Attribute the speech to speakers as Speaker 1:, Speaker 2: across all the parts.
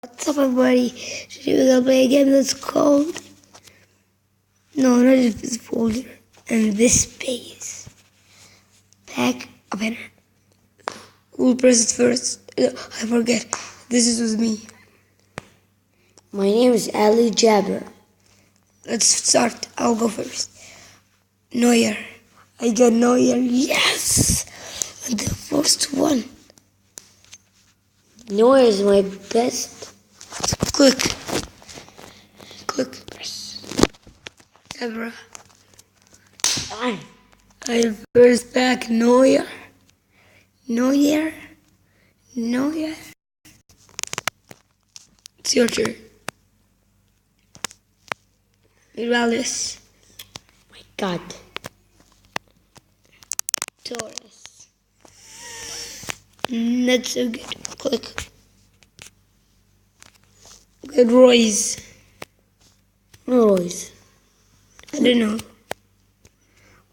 Speaker 1: What's up, everybody? Today we're gonna play a game that's called no, not this folder and this space. Pack opener. Who'll press it first? I forget. This is with me.
Speaker 2: My name is Ali Jabber.
Speaker 1: Let's start. I'll go first. Neuer. I got Neuer. Yes! And the first one.
Speaker 2: Noah is my best.
Speaker 1: Click. Press. Zebra.
Speaker 2: Fine.
Speaker 1: I first back Neuer. It's your turn. Morales.
Speaker 2: My God.
Speaker 1: Torres. Not so good. Click. Good Royce.
Speaker 2: Royce.
Speaker 1: I don't know.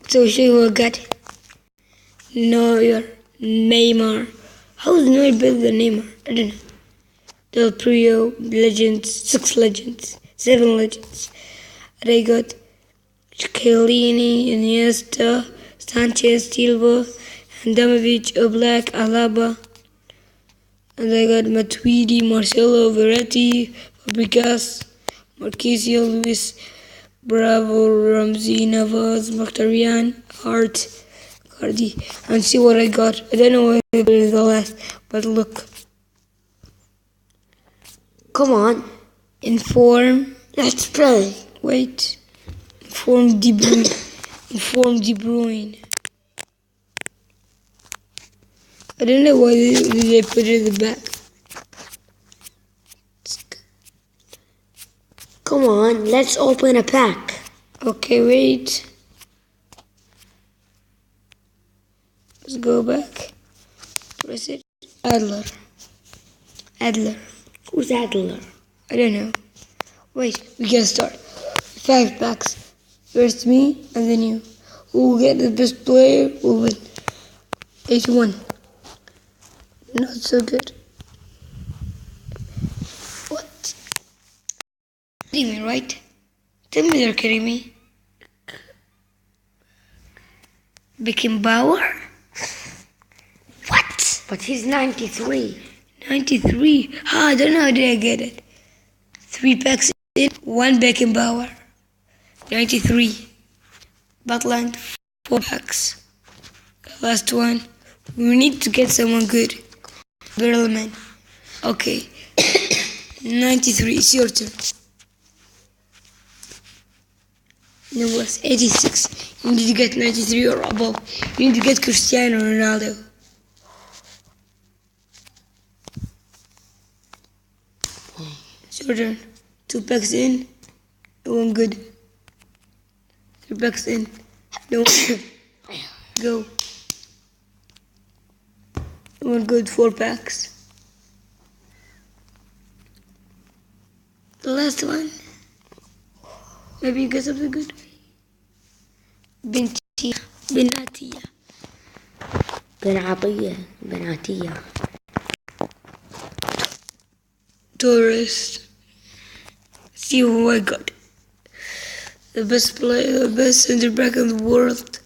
Speaker 1: So show you what I got. Neuer. Neymar. How is Neuer better than Neymar? I don't know. Del Prio. Legends. 6 legends. 7 legends. And I got Chiellini, Iniesta, Sanchez, Silva, Handanovic, Oblak, Alaba. And I got Matuidi, Marcelo, Verratti, Fabregas, Marquisio, Luis, Bravo, Ramsey, Navas, Mkhitaryan, Hart, Cardi. And see what I got. I don't know what I put in the last, but look.
Speaker 2: Come on.
Speaker 1: Inform.
Speaker 2: Let's play.
Speaker 1: Wait. Inform De Bruyne. I don't know why they put it in the back.
Speaker 2: Come on, let's open a pack.
Speaker 1: Okay, wait. Let's go back. Press it. Adler.
Speaker 2: Who's Adler?
Speaker 1: I don't know. Wait, we can start. 5 packs. First me and then you. Who will get the best player will win. 81. Not so good. What? Kidding me, right? Tell me they're kidding me. Beckenbauer? What?
Speaker 2: But he's 93.
Speaker 1: 93. I don't know how did I get it. 3 packs in, 1 Beckenbauer. 93. Butland, 4 packs. Last one. We need to get someone good. Berlman. Okay. 93. It's your turn. No, was 86. You need to get 93 or above. You need to get Cristiano Ronaldo. It's your turn. 2 packs in. No one good. 3 packs in. No one good. Go. No one good. 4 packs. The last one. Maybe you get something good. Benatia.
Speaker 2: Benatia.
Speaker 1: Torres. See who I got. The best player, the best center back in the world.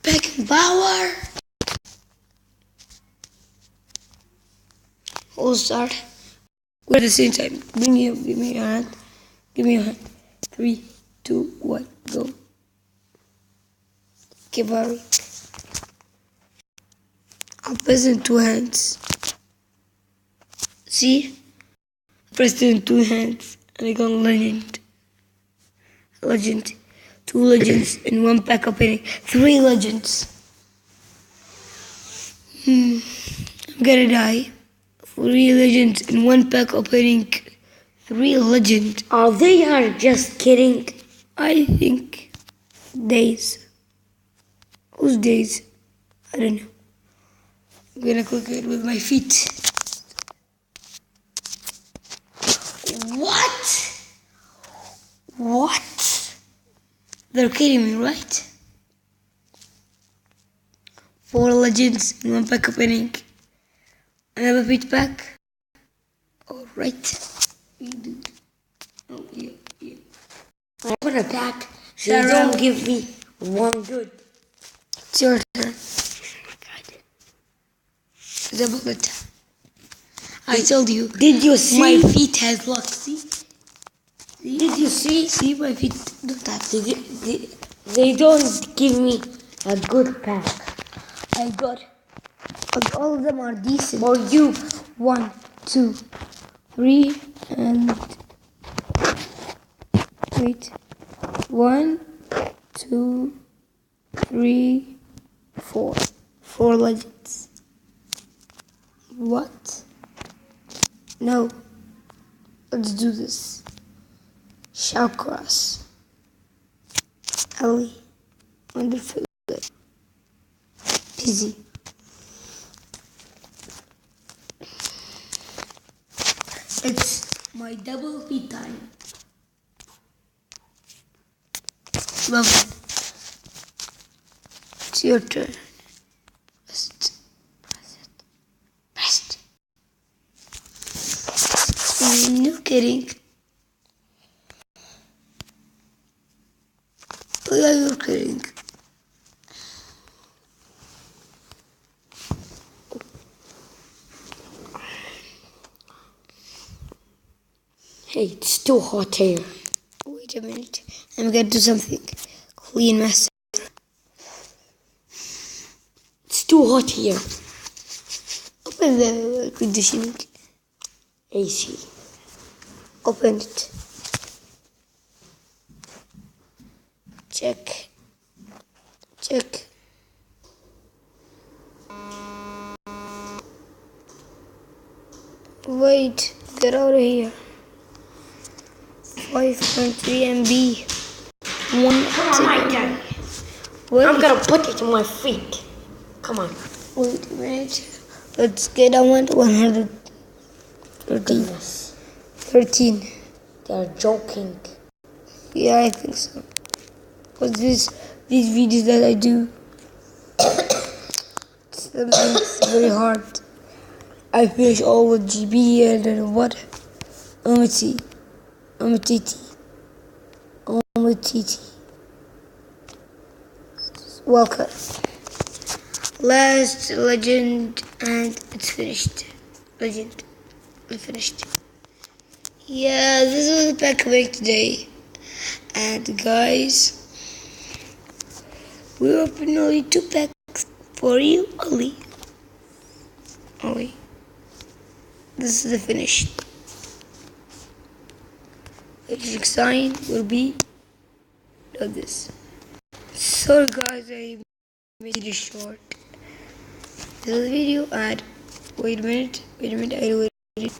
Speaker 1: Beckenbauer. We'll start. We're at the same time. Give me your hand. Give me your hand. 3, 2, 1, go. Kivari. I'll press in 2 hands. See? Pressed in 2 hands and I got legend. 2 legends in 1 pack opening. 3 legends. I'm gonna die. 3 legends in 1 pack opening. 3 legends.
Speaker 2: Oh, they are just kidding.
Speaker 1: I think days. Whose days? I don't know. I'm gonna click it with my feet. What? They're kidding me, right? 4 legends in 1 pack opening. Another feet pack. Or right? We do. Oh, yeah, yeah.
Speaker 2: I open a pack. They
Speaker 1: Sarah.
Speaker 2: don't give me one good.
Speaker 1: It's your turn. The bullet. I told you.
Speaker 2: Did you see?
Speaker 1: My feet has luck. See?
Speaker 2: Did you see?
Speaker 1: See my feet don't have.
Speaker 2: They don't give me a good pack.
Speaker 1: I got. But all of them are decent.
Speaker 2: For you.
Speaker 1: 1, 2, 3, and wait. 1, 2, 3, 4. 4 legends. What? No. Let's do this. Shawcross. Ellie. Wonderful. Pizzy. It's my double feed time. Love it. It's your turn. Press it. Press it. No kidding. Oh yeah, you're kidding.
Speaker 2: Hey, it's too hot here.
Speaker 1: Wait a minute. I'm gonna do something. Clean mess.
Speaker 2: It's too hot here.
Speaker 1: Open the air conditioning.
Speaker 2: AC.
Speaker 1: Open it. Check. Check. Wait, get out of here. 5.3 MB. One
Speaker 2: Come on, my turn.
Speaker 1: Wait,
Speaker 2: I'm gonna put it on my feet. Come on.
Speaker 1: wait a minute. Let's get on 113.
Speaker 2: Goodness.
Speaker 1: 13.
Speaker 2: They're joking.
Speaker 1: Yeah, I think so. Cause these videos that I do, it's very hard. I finish all with GB and then what? Umity. Welcome. Last legend and it's finished. Legend. And finished. Yeah, this was the pack make today. And guys, we opened only 2 packs for you, Ollie. This is the finish. The sign will be like this. Sorry guys, I made it short. This is the video and wait a minute, I waited.